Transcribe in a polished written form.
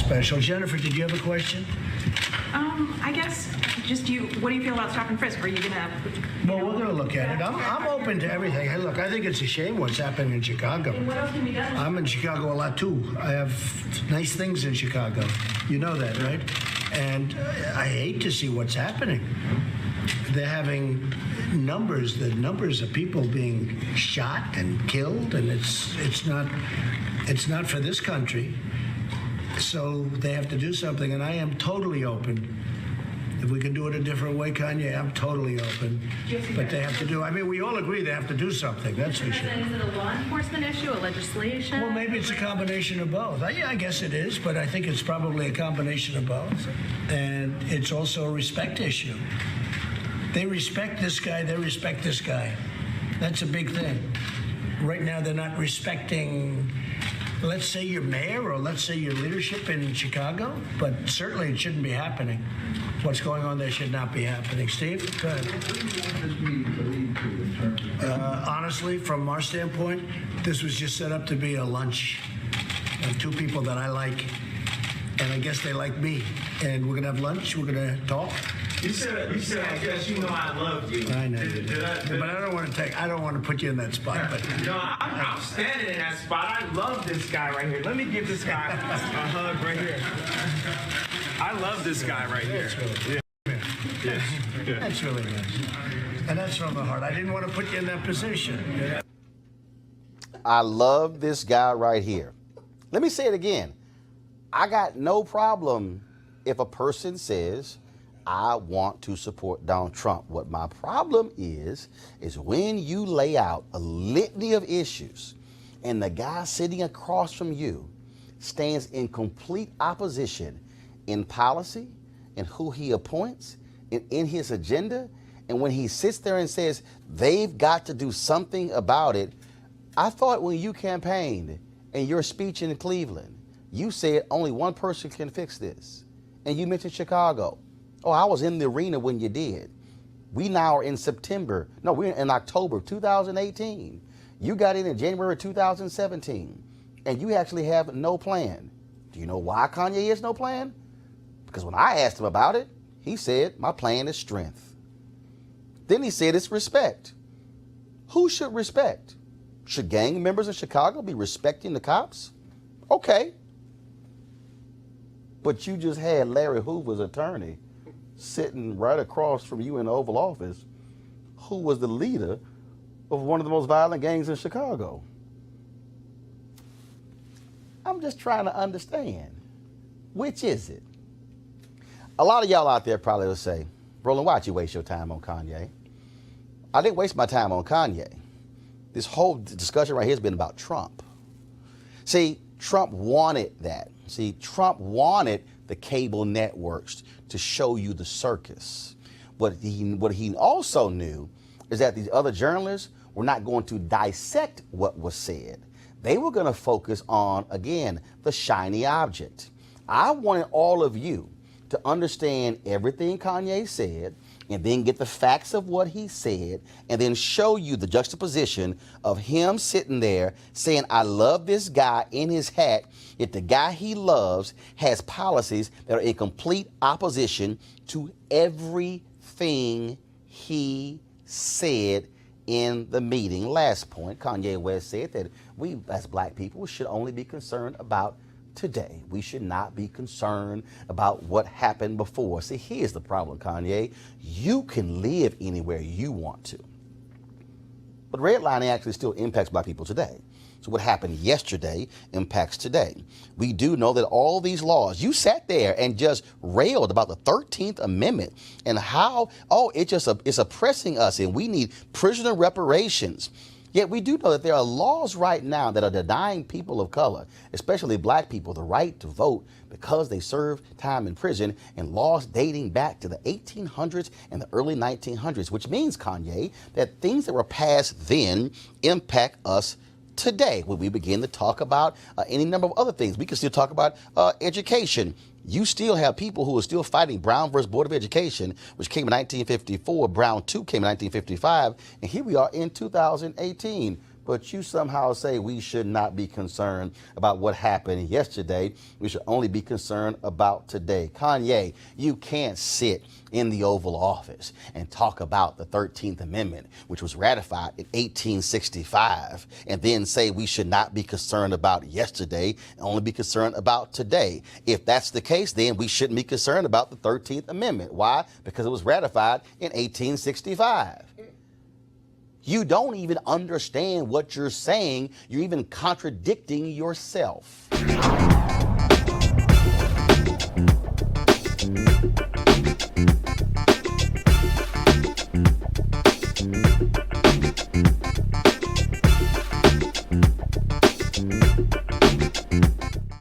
special. Jennifer, did you have a question? I guess what do you feel about stop and frisk? Are you gonna? Well, we're gonna look at it. I'm open to everything. Hey, look, I think it's a shame what's happening in Chicago. And what else can be done? I'm in Chicago a lot too. I have nice things in Chicago. You know that, right? And I hate to see what's happening. They're having the numbers of people being shot and killed, and it's not for this country. So they have to do something, and I am totally open. If we can do it a different way, Kanye, I'm totally open. But they have to do, I mean, we all agree they have to do something, that's for sure. Is it a law enforcement issue, a legislation? Well, maybe it's a combination of both. Yeah, I guess it is, but I think it's probably a combination of both. And it's also a respect issue. They respect this guy, they respect this guy. That's a big thing. Right now, they're not respecting, let's say, your mayor or let's say your leadership in Chicago, but certainly it shouldn't be happening. What's going on there should not be happening. Steve, go ahead. Honestly, from our standpoint, this was just set up to be a lunch of two people that I like, and I guess they like me. And we're gonna have lunch. We're gonna talk. You said, I guess you know I love you. I know. But I don't want to put you in that spot. But no, I'm standing in that spot. I love this guy right here. Let me give this guy a hug right here. I love this guy right here. That's really nice. And that's from the heart. I didn't want to put you in that position. I love this guy right here. Let me say it again. I got no problem if a person says, I want to support Donald Trump. What my problem is when you lay out a litany of issues and the guy sitting across from you stands in complete opposition in policy, in who he appoints, in his agenda, and when he sits there and says they've got to do something about it. I thought when you campaigned in your speech in Cleveland, you said only one person can fix this. And you mentioned Chicago. Oh, I was in the arena when you did. We now are in September. No, we're in October of 2018. You got in January 2017, and you actually have no plan. Do you know why Kanye has no plan? Because when I asked him about it, he said, my plan is strength. Then he said it's respect. Who should respect? Should gang members in Chicago be respecting the cops? Okay. But you just had Larry Hoover's attorney sitting right across from you in the Oval Office, who was the leader of one of the most violent gangs in Chicago. I'm just trying to understand, which is it? A lot of y'all out there probably will say, Roland, why'd you waste your time on Kanye? I didn't waste my time on Kanye. This whole discussion right here has been about Trump. See, Trump wanted that. See, Trump wanted the cable networks to show you the circus. What he also knew is that these other journalists were not going to dissect what was said. They were going to focus on, again, the shiny object. I wanted all of you to understand everything Kanye said and then get the facts of what he said and then show you the juxtaposition of him sitting there saying, I love this guy in his hat, yet the guy he loves has policies that are in complete opposition to everything he said in the meeting. Last point, Kanye West said that we as black people should only be concerned about today. We should not be concerned about what happened before. See, here's the problem, Kanye. You can live anywhere you want to. But redlining actually still impacts black people today. So what happened yesterday impacts today. We do know that all these laws, you sat there and just railed about the 13th Amendment and how, it's oppressing us and we need prisoner reparations. Yet we do know that there are laws right now that are denying people of color, especially black people, the right to vote because they serve time in prison, and laws dating back to the 1800s and the early 1900s, which means, Kanye, that things that were passed then impact us today. When we begin to talk about any number of other things, we can still talk about education. You still have people who are still fighting Brown versus Board of Education, which came in 1954. Brown 2 came in 1955. And here we are in 2018. but you somehow say we should not be concerned about what happened yesterday. We should only be concerned about today. Kanye, you can't sit in the Oval Office and talk about the 13th Amendment, which was ratified in 1865, and then say we should not be concerned about yesterday and only be concerned about today. If that's the case, then we shouldn't be concerned about the 13th Amendment. Why? Because it was ratified in 1865. You don't even understand what you're saying. You're even contradicting yourself.